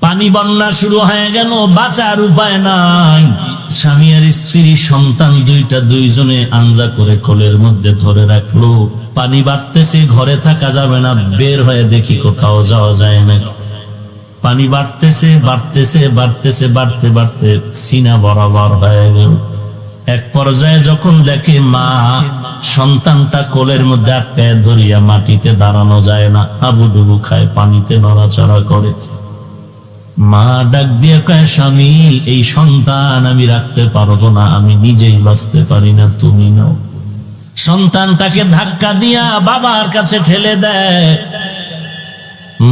পানি বন্যা শুরু হয়ে গেল, বাঁচার উপায় নাই। স্বামী আর স্ত্রী সন্তান দুইটা দুইজনে আঞ্জা করে কোলের মধ্যে ধরে রাখলো। পানি বাড়তেছে, ঘরে থাকা যাবে না, বের হয়ে দেখি কোথাও যাওয়া যায় না। পানি বাড়তেছে বাড়তেছে বাড়তেছে, বাড়তে বাড়তে সিনা বরাবর হয়ে গেল। এক পর্যায়ে যখন দেখে মা সন্তানটা কোলের মধ্যে আটকায় ধরিয়া, মাটিতে দাঁড়ানো যায় না, হাবুডুবু খায়, পানিতে নড়াচড়া করে। মা ডাক দিয়ে কয়, স্বামী এই সন্তান আমি রাখতে পারবো না, আমি নিজেই বাঁচতে পারি না, তুমি নাও। সন্তানটাকে ধাক্কা দিয়া বাবার কাছে ঠেলে দেয়।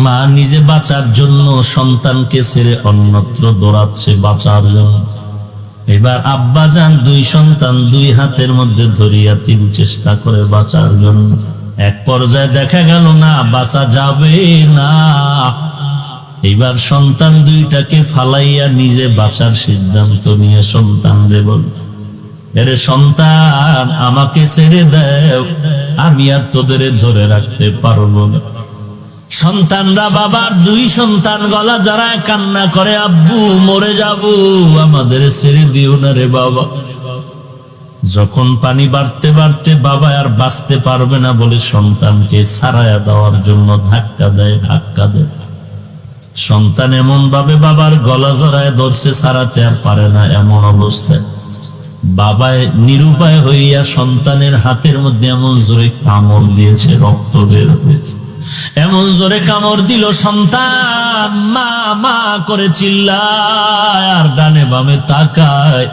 মা নিজে বাঁচার জন্য সন্তানকে ছেড়ে অন্যত্র দৌড়াচ্ছে বাঁচার জন্য। এবার আব্বা যান দুই সন্তান দুই হাতের মধ্যে ধরিয়া তিন চেষ্টা করে বাঁচার জন্য। এক পর্যায়ে দেখা গেল না, বাঁচা যাবে না। এবার সন্তান দুইটাকে ফালাইয়া নিজে বাঁচার সিদ্ধান্ত নিয়ে সন্তানরে বল, এরে সন্তান আমাকে ছেড়ে দাও, আমি আর তোদের ধরে রাখতে পারবো না। সন্তানরা বাবার দুই সন্তান গলা জড়ায় কান্না করে, আব্বু মরে যাব, আমাদের ছেড়ে দিও না রে বাবা। যখন পানি বাড়তে বাড়তে বাবা আর বাঁচতে পারবে না বলে সন্তানকে ছাড়াইয়া দেওয়ার জন্য ধাক্কা দেয়। সন্তান এমন ভাবে বাবার গলা জড়ায় ধরছে, ছাড়াতে আর পারে না। এমন অবস্থায় বাবায় নিরুপায় হইয়া সন্তানের হাতের মধ্যে এমন জোরে কামড় দিয়েছে, রক্ত বের হয়েছে। এমন জোরে কামড় দিল, সন্তান মা মা করে চিল্লায় আর ডানে বামে তাকায়।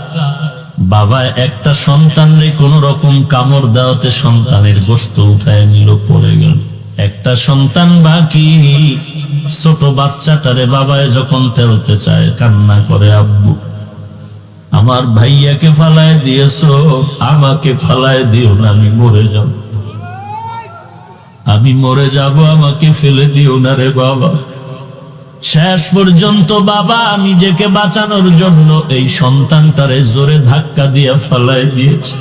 বাবা একটা সন্তানরে কোন রকম কামড় দেওয়াতে সন্তানের গোশত উঠায় নিল, পড়ে গেল। একটা সন্তান বাকি, ছোট বাচ্চাটারে বাবায় যখন তেলতে চায় কান্না করে, আব্বু আমার ভাইয়াকে ফালায় দিয়েছো, আমাকে ফালায় দিও না, আমি মরে যাব, আমি মরে যাব, আমাকে ফেলে দিও না রে বাবা। শেষ পর্যন্ত বাবা নিজেকে বাঁচানোর জন্য এই সন্তানটারে জোরে ধাক্কা দিয়ে ফালায় দিয়েছে।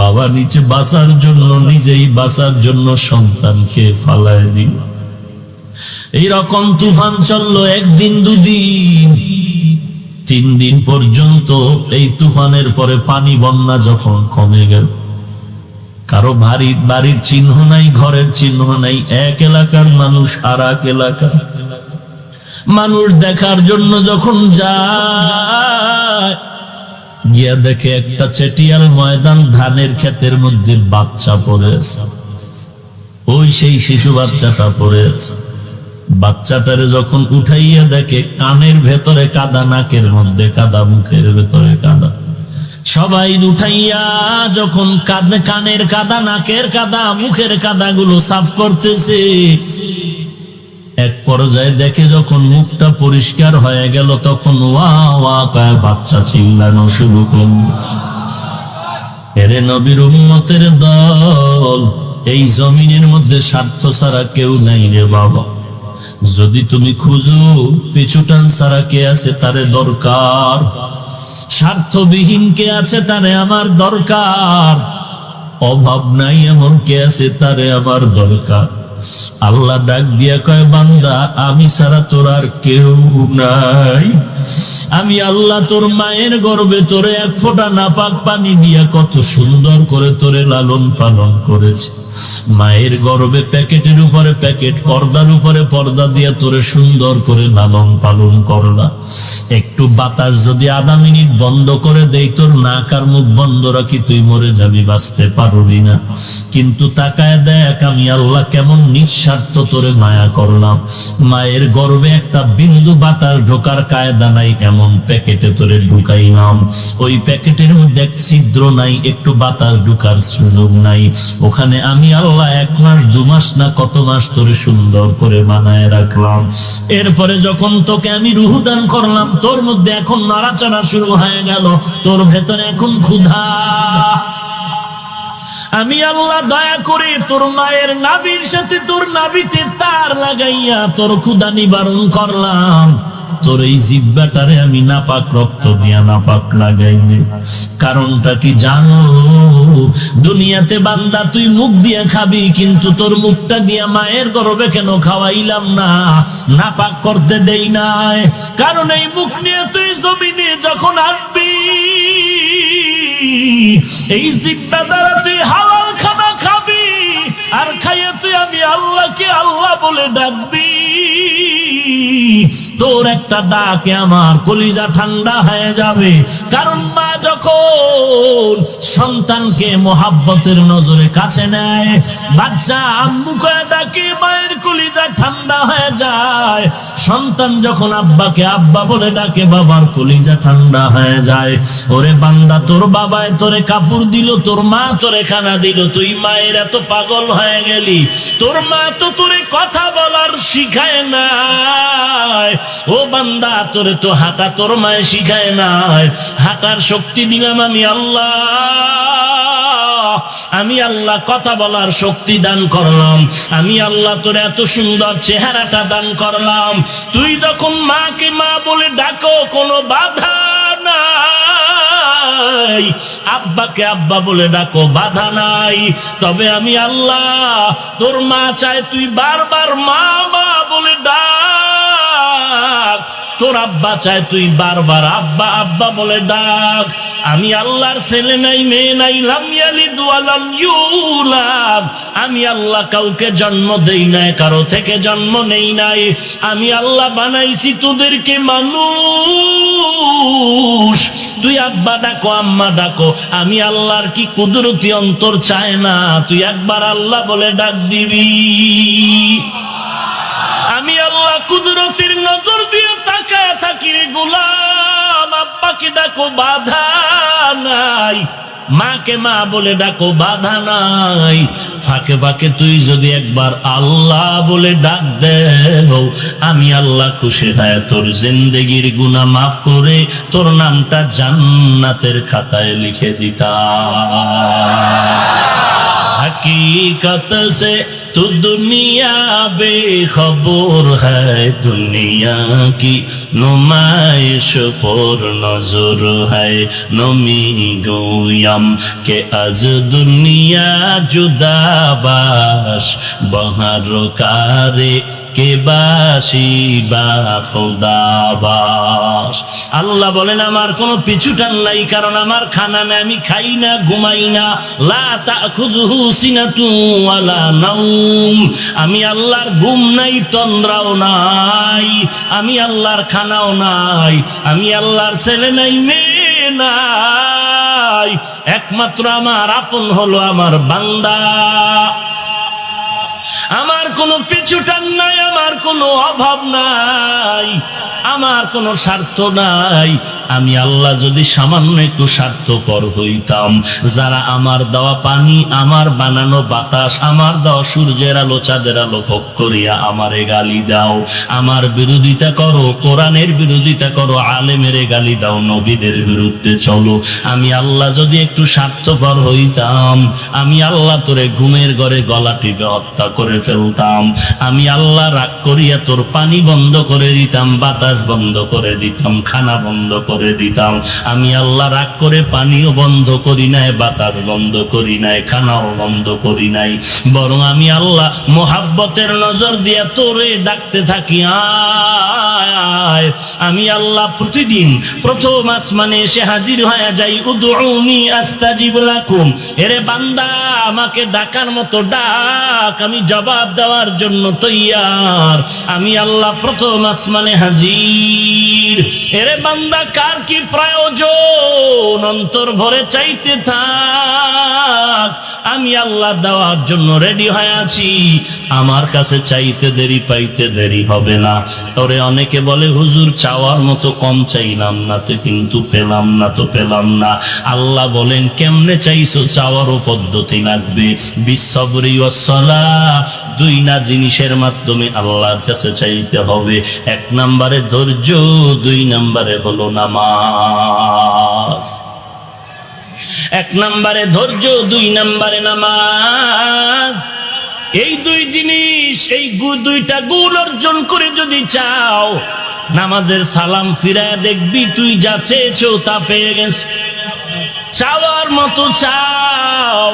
বাবা নিচে বাঁচার জন্য, নিজেই বাঁচার জন্য সন্তানকে ফালায় দিল। এইরকম তুফান চললো একদিন, দুদিন, 3 দিন পর্যন্ত। এই তুফানের পরে পানি বন্যা যখন কমে গেল, কারো বাড়ির চিহ্ন নাই, ঘরের চিহ্ন নাই। এক এলাকার মানুষ আর এক এলাকা মানুষ দেখার জন্য যখন যায়, গিয়া দেখে একটা চেটিয়াল ময়দান, ধানের ক্ষেতের মধ্যে বাচ্চা পড়ে আছে। ওই সেই শিশু বাচ্চাটা পড়ে আছে। বাচ্চাটারে যখন উঠাইয়া দেখে, কানের ভেতরে কাদা, নাকের মধ্যে কাদা, মুখের ভেতরে কাদা। সবাই উঠাইয়া যখন কানের কাদা, নাকের কাদা, মুখের কাদা গুলো সাফ করতেছে, এক পর্যায়ে দেখে যখন মুখটা পরিষ্কার হয়ে গেল, তখন ওয়া ওয়া কয় বাচ্চা চিল্লানো শুরু করল। এরে নবীর উম্মতের দল, এই জমিনের মধ্যে স্বার্থ ছাড়া কেউ নাই রে বাবা। যদি তুমি খুঁজো পিছুটান ছাড়া কে আছে তারে দরকার, স্বার্থবিহীন কে আছে তারে আমার দরকার, অভাব নাই এমন কে আছে তারে আমার দরকার। আল্লাহ ডাক দিয়া কয়, বান্দা আমি ছাড়া তোর আর কেউ নাই। আমি আল্লাহ তোর মায়ের গর্ভে তোরে এক ফোঁটা নাপাক পানি দিয়া কত সুন্দর করে তোরে লালন পালন করেছে। মায়ের গর্ভে প্যাকেটের উপরে প্যাকেট, পর্দার উপরে পর্দা দিয়া তোরে সুন্দর করে লালন পালন করলা। একটু বাতাস যদি আধা মিনিট বন্ধ করে দেই, তোর নাক আর মুখ বন্ধ রাখি, তুই মরে যাবি, বাঁচতে পারবি না। কিন্তু তাকায় দেখ আমি আল্লাহ কেমন নিঃস্বার্থ তোরে মায়া করলাম। মায়ের গর্ভে একটা বিন্দু বাতাস ঢোকার কায়দা নাই, এমন প্যাকেটে তোরে ঢুকাইলাম। ওই প্যাকেটের মধ্যে এক ছিদ্র নাই, একটু বাতাস ঢুকার সুযোগ নাই। ওখানে আমি আল্লাহ 1 মাস 2 মাস না কত মাস তোরে সুন্দর করে বানায় রাখলাম। এরপরে যখন তোকে আমি রূহ দান করলাম, তোর মধ্যে এখন নাড়াচাড়া শুরু হয়ে গেল, তোর ভেতরে এখন ক্ষুধা। আমি আল্লাহ দয়া করে তোর মায়ের নাভির সাথে তোর নাভিতে তার লাগাইয়া তোর ক্ষুধা নিবারণ করলাম। তোর এই জিহ্বাটারে আমি নাপাক রক্ত দিয়া নাপাক লাগাইনি। কারণটা কি জানো? দুনিয়াতে বান্দা তুই মুখ দিয়ে খাবি, কিন্তু তোর মুখটা দিয়া মায়ের গর্ভে কেন খাওয়াইলাম না, নাপাক করতে দেই নাই। কারণ এই মুখ নিয়ে তুই জমিনে যখন আসবি, এই জিহ্বা দ্বারা তুই হালাল খানা খাবি, আর খাইয়ে তুই আমি আল্লাহকে আল্লাহ বলে ডাকবি। তোর একটা ডাকে আমার কলিজা ঠান্ডা হয়ে যাবে। কারণ মা যখন সন্তানকে মোহাব্বতের নজরে কাছে নেয়, বাচ্চা আম্মু কয়ে ডাকে, মায়ের কলিজা ঠান্ডা হয়ে যায়। সন্তান যখন আব্বাকে আব্বা বলে ডাকে, বাবার কলিজা ঠান্ডা হয়ে যায়। ওরে বান্দা, তোর বাবায় তোরে কাপড় দিল, তোর মা তোরে খানা দিল, তুই মায়ের এত পাগল হয়ে গেলি। তোর মা তো তোরে কথা বলার শিখায় না। ও বান্দা, তোরে তো হাঁটা তোর মায়ে শিখায় নাই। হাঁটার শক্তি দিলাম আমি আল্লাহ। আমি আল্লাহ কথা বলার শক্তি দান করলাম। আমি আল্লাহ তোর এত সুন্দর চেহারাটা দান করলাম। তুই যখন মাকে মা বলে ডাকো, কোনো বাধা নাই। আব্বাকে আব্বা বলে ডাকো, বাধা নাই। তবে আমি আল্লাহ, তোর মা চায় তুই বারবার মা মা বলে ডাক, তোর আব্বা চায় তুই বারবার আব্বা আব্বা বলে ডাক। আমি আল্লাহর ছেলে নাই, মেয়ে নাই, লাম ইয়ালিদ ওয়া লাম ইউলাদ। আমি আল্লাহ কাউকে জন্ম দেই নাই, কারো থেকে জন্ম নেই নাই। আমি আল্লাহ বানাইছি তোদেরকে মানুষ। তুই আব্বা ডাকো আম্মা ডাকো, আমি আল্লাহর কি কুদরতি অন্তর চায় না তুই একবার আল্লাহ বলে ডাক দিবি। আমি আল্লাহ কুদরতির নজর দিয়ে তাকায় থাকি রে গোলাম। আব্বাকে ডাকো, বাধা নাই। মাকে মা বলে ডাকো, বাধা নাই। ফাঁকে ফাঁকে তুই যদি একবার আল্লাহ বলে ডাক দেও, আমি আল্লাহ খুশি হয় তোর জিন্দেগির গুনাহ মাফ করে তোর নামটা জান্নাতের খাতায় লিখে দিতাম। हकीकत से तो दुनिया बेखबर है, दुनिया की नुमाइश पर नजर है। नमी गोयम के आज दुनिया जुदा बाश, बहर कारे কে বাসি বা খোদাবাস। আল্লাহ বলেন আমার কোনো পিছুটান নাই, কারণ আমার খানা নাই, আমি খাই না, ঘুমাই না। লা তাখুযুহু সিনাতু ওয়ালা নাওম। আমি আল্লাহর ঘুম নাই, তন্দ্রাও নাই। আমি আল্লাহর খানাও নাই। আমি আল্লাহর ছেলে নাই, মেয়ে নাই। একমাত্র আমার আপন হলো আমার বান্দা। আমার কোনো পিছুটান নাই, আমার কোনো অভাব নাই, আমার কোনো স্বার্থ নাই। আমি আল্লাহ যদি সামান্য একটু স্বার্থপর হইতাম, যারা আমার দেওয়া পানি, আমার বানানো বাতাস, আমার দেওয়া সূর্যের আলো, চাঁদের আলো ভোগ করিয়া আমারে গালি দাও, আমার বিরোধিতা করো, কোরআনের বিরোধিতা করো, আলেমের গালি দাও, নবীদের বিরুদ্ধে চলো। আমি আল্লাহ যদি একটু স্বার্থপর হইতাম, আমি আল্লাহ তোরে ঘুমের ঘরে গলা টিপে হত্যা করে ফেলতাম। আমি আল্লাহ রাগ করিয়া তোর পানি বন্ধ করে দিতাম, বাতাস বন্ধ করে দিতাম, খানা বন্ধ করে দিতাম। আমি আল্লাহ রাগ করে পানিও বন্ধ করি নাই, বাতাস বন্ধ করি নাই, খানাও বন্ধ করি নাই। বরং আমি আল্লাহ মোহাব্বতের নজর দিয়ে তোরে ডাকতে থাকি, আয়। আমি আল্লাহ প্রতিদিন প্রথম আসমানে এসে হাজির হয়ে যাই, উদউনি আস্তাজিব লাকুম। এরে বান্দা, আমাকে ডাকার মতো ডাক, আমি জবাব দেওয়ার জন্য তৈয়ার। আমি আল্লাহ প্রথম আসমানে হাজির। এরে বান্দা, কার কি প্রয়োজন, অন্তর ভরে চাইতে থাক। আমি আল্লাহ দেওয়ার জন্য রেডি হয়ে আছি। আমার কাছে চাইতে দেরি, পাইতে দেরি হবে না। তোরে অনেকে বলে হুজুর চাওয়ার মতো কম চাইলাম না তো, কিন্তু পেলাম না তো পেলাম না। আল্লাহ বলেন কেমনে চাইছো, চাওয়ারও পদ্ধতি লাগবে। বিসবরি ওয়াসসালাহ, দুই না জিনিসের মাধ্যমে আল্লাহর কাছে চাইতে হবে। এক নম্বরে ধৈর্য, দুই নম্বরে হলো নামাজ। এক নম্বরে ধৈর্য, দুই নম্বরে নামাজ। এই দুই জিনিস, এই দুইটা গুণ অর্জন করে যদি চাও, নামাজের সালাম ফিরায় দেখবি তুই যা চেয়েছো তা পেয়ে গেছ। চাওয়ার মতো চাও,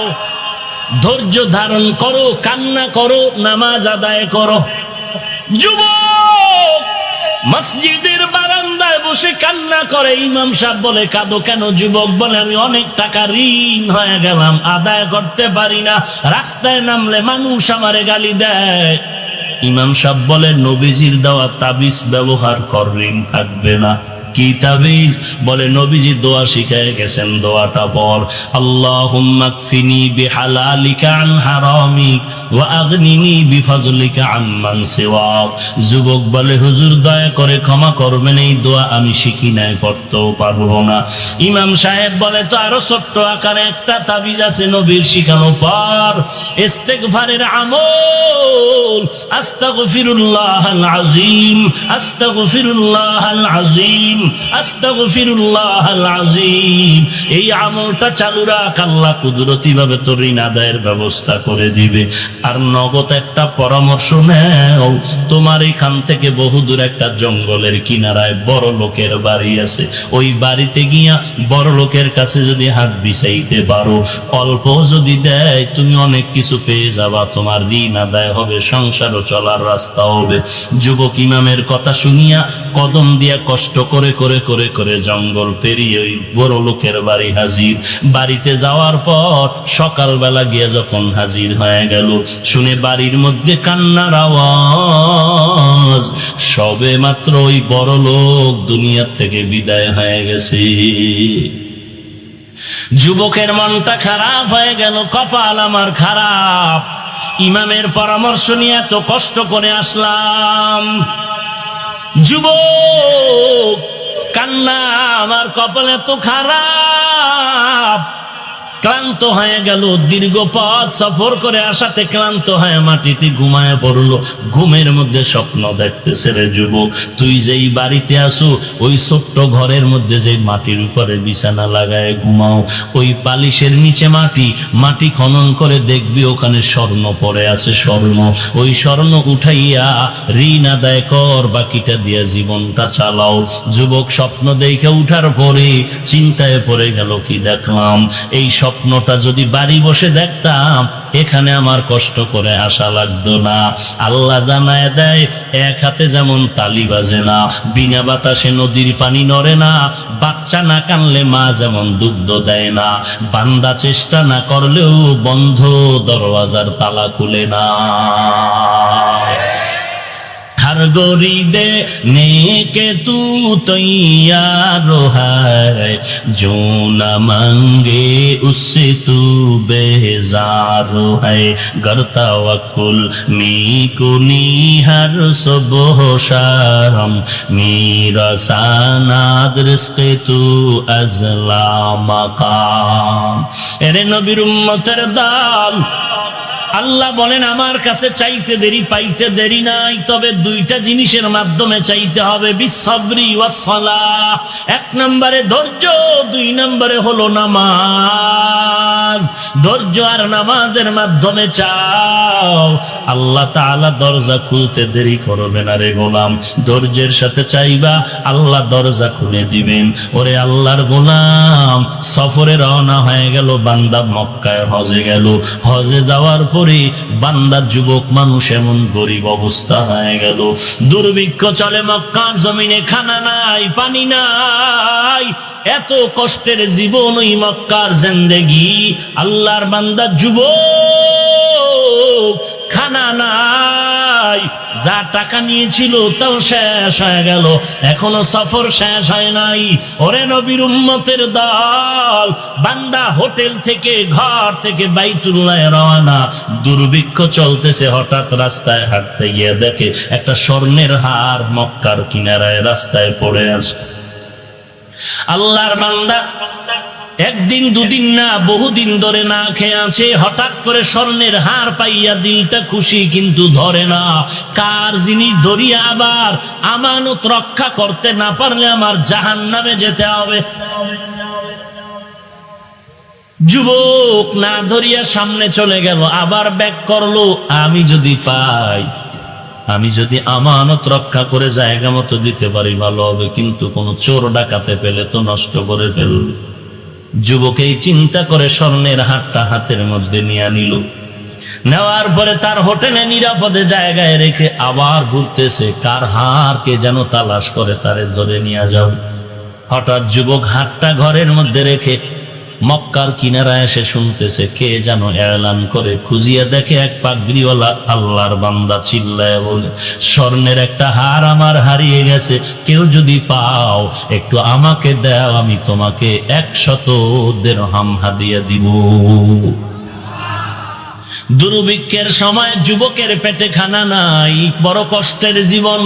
ধৈর্য ধারণ করো, কান্না করো, নামাজ আদায় করো। যুবক মসজিদের বারান্দায় বসে কান্না করে, ইমাম সাহেব বলে কাঁদো কেন? যুবক বলে আমি অনেক টাকা ঋণ হয়ে গেলাম, আদায় করতে পারি না, রাস্তায় নামলে মানুষ আমারে গালি দেয়। ইমাম সাহেব বলে নবীজির দেওয়া তাবিজ ব্যবহার কর, ঋণ থাকবে না। কি তাবিজ? বলে নবীজি দোয়া শিখায় গেছেন, দোয়াটা বল, আল্লাহুম্মা কফিনি বিহালালিকা আন হারামিক ওয়া আগনিনি বিফাদলিকা আম্মান সিওয়াক। যুবক বলে হুজুর দয়া করে ক্ষমা করবেন, এই দোয়া আমি শিখি নাই, পড়তেও পারবো না। ইমাম সাহেব বলে তো আরো ছোট্ট আকারে একটা তাবিজ আছে নবীর শিখানো, পর ইস্তেগফারের আমল, আস্তাগফিরুল্লাহাল আযীম, আস্তাগফিরুল্লাহাল আযীম, আস্তাগফিরুল্লাহাল আযীম। এই আমলটা চালু রাখ, আল্লাহ কুদরতি ভাবে তোর ঋণ আদায়ের ব্যবস্থা করে দিবে। আর নগদ একটা পরামর্শ নেও, তোমার এখান থেকে বহুদূর একটা জঙ্গলের কিনারায় বড় লোকের বাড়ি আছে, ওই বাড়িতে গিয়া বড় লোকের কাছে যদি হাত বিছাইতে পারো, অল্প যদি দেয় তুমি অনেক কিছু পেয়ে যাবা, তোমার ঋণ আদায় হবে, সংসারও চলার রাস্তা হবে। যুবক ইমামের কথা শুনিয়া কদম দিয়া কষ্ট করে করে করে করে জঙ্গল পেরিয়ে ওই বড় লোকের বাড়ি হাজির। বাড়িতে যাওয়ার পর সকালবেলা গিয়ে যখন হাজির হয়ে গেল, শুনে বাড়ির মধ্যে কান্নার আওয়াজ, সবে মাত্র ওই বড় লোক দুনিয়া থেকে বিদায় হয়ে গেছে। যুবকের মনটা খারাপ হয়ে গেল, কপাল আমার খারাপ, ইমামের পরামর্শ নিয়ে এত কষ্ট করে আসলাম। যুবক কান্না, আমার কপাল এত খারাপ, ক্লান্ত হয়ে গেল, দীর্ঘ পথ সফর করে আসাতে ক্লান্ত হয়ে মাটিতে ঘুমায় পড়লো। ঘুমের মধ্যে স্বপ্ন দেখতেছে, রে যুবক তুই যেই বাড়িতে আসো, ওই ছোট্ট ঘরের মধ্যে যে মাটির উপরে বিছানা লাগায় ঘুমাও, ওই পালিশের নিচে মাটি খনন করে দেখবি ওখানে স্বর্ণ পড়ে আছে, স্বর্ণ। ওই স্বর্ণ উঠাইয়া ঋণ আদায় কর, বাকিটা দিয়া জীবনটা চালাও। যুবক স্বপ্ন দেখে উঠার পরে চিন্তায় পড়ে গেল, কি দেখলাম, এই স্বপ্নটা যদি বাড়ি বসে দেখতাম, এখানে আমার কষ্ট করে আসা লাগতো না। আল্লাহ জানায় দেয়, এক হাতে যেমন তালি বাজে না, বিনা বাতাসে নদীর পানি নড়ে না, বাচ্চা না কানলে মা যেমন দুগ্ধ দেয় না, বান্দা চেষ্টা না করলেও বন্ধ দরওয়াজার তালা খুলে না। हर गोरी देने के तू तैयार है, जो न मांगे उससे तू बेजार है, गर तवक्कुल मी कुनी हर सुबह शाम, मेरा सानाद रिज़्क़े तू अज़ला मकाम। एरे नबीर उम्मतेर दाल, আল্লাহ বলেন আমার কাছে চাইতে দেরি পাইতে দেরি নাই, তবে দুইটা জিনিসের মাধ্যমে চাইতে হবে, বিসসবরি ওয়াস সালাহ। এক নম্বরে ধৈর্য, দুই নম্বরে হলো নামাজ। ধৈর্য আর নামাজের মাধ্যমে চাও, আল্লাহ তাআলা দরজা খুলতে দেরি করবে না রে গোলাম। ধৈর্যের সাথে চাইবা, আল্লাহ দরজা খুলে দিবেন। ওরে আল্লাহর গোলাম, সফরে রওনা হয়ে গেল বান্দা, মক্কায় হজে গেল। হজে যাওয়ার পরে বান্দা যুবক মানুষ এমন গরিব অবস্থা হয়ে গেল, দুর্ভিক্ষ চলে মক্কার জমিনে, খানা নাই, পানি নাই, এত কষ্টের জীবন ওই মক্কার জিন্দেগি। আল্লাহর বান্দা যুবক, খানা নাই, যা টাকা নিয়েছিল তাও শেষ হয়ে গেল, এখনো সফর শেষ হয় নাই। ওরে নবীর উম্মতের দল, বান্দা হোটেল থেকে ঘর থেকে বাইতুল্লাহ রওনা, দুর্ভিক্ষ চলতেছে, হঠাৎ রাস্তায় হাঁটতে গিয়ে দেখে একটা স্বর্ণের হার মক্কার কিনারায় রাস্তায় পড়ে আছে। আল্লাহর বান্দা একদিন দুদিন না, বহুদিন ধরে না খেয়ে আছে, হঠাৎ করে স্বর্ণের হার পাইয়া দিলটা খুশি, কিন্তু ধরে না কার জিনিস, ধরিয়া আবার আমানত রক্ষা করতে না পারলে আমার জাহান্নামে যেতে হবে। যুবক না ধরিয়া সামনে চলে গেল, আবার ব্যাক করলো, আমি যদি পাই আমি যদি আমানত রক্ষা করে জায়গা মতো দিতে পারি ভালো হবে, কিন্তু কোন চোর ডাকাতে পেলে তো নষ্ট করে ফেলবে। যুবক এই চিন্তা করে স্বর্ণের হারটা হাতের মধ্যে নিয়ে নিল। নেওয়ার পরে তার হোটেলে নিরাপদে জায়গায় রেখে আবার ঘুরতেছে, কার হার কে যেন তালাশ করে তারে ধরে নিয়ে যাও। হঠাৎ যুবক হাতটা ঘরের মধ্যে রেখে মক্কার কিনারায় এসে শুনতেছে কে যেন এলান করে, খুঁজিয়া দেখে এক পাগড়িওয়ালা আল্লাহর বান্দা চিল্লায় বলে, স্বর্ণের একটা হার আমার হারিয়ে গেছে, কেউ যদি পাও একটু আমাকে দাও, আমি তোমাকে 100 দিরহাম হাদিয়া দিব। দুর্ভিক্ষের সময় যুবকের পেটে খানা নাই, বড় কষ্টের জীবন।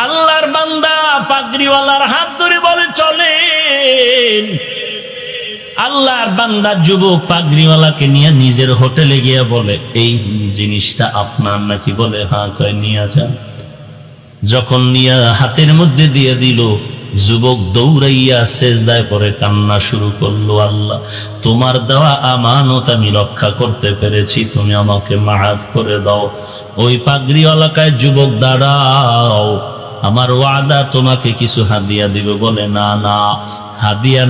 আল্লাহর বান্দা পাগড়িওয়ালার হাত ধরে বলে চলেন। আল্লাহর বান্দা যুবক পাগড়িওয়ালাকে নিয়ে নিজের হোটেলে গিয়ে বলে, এই জিনিসটা আপনার নাকি? বলে হ্যাঁ। কয় নিয়ে যান। যখন নিয়ে হাতের মধ্যে দিয়ে দিল, যুবক দৌড়াইয়া সেজদায় পড়ে কান্না শুরু করলো, আল্লাহ তোমার দেওয়া আমানত আমি রক্ষা করতে পেরেছি, তুমি আমাকে মাফ করে দাও। ওই পাগড়িওয়ালাকায় যুবক দাঁড়াও, আমার ওয়াদা তোমাকে কিছু হাদিয়া দিবে। বলে না না, হাদিয়া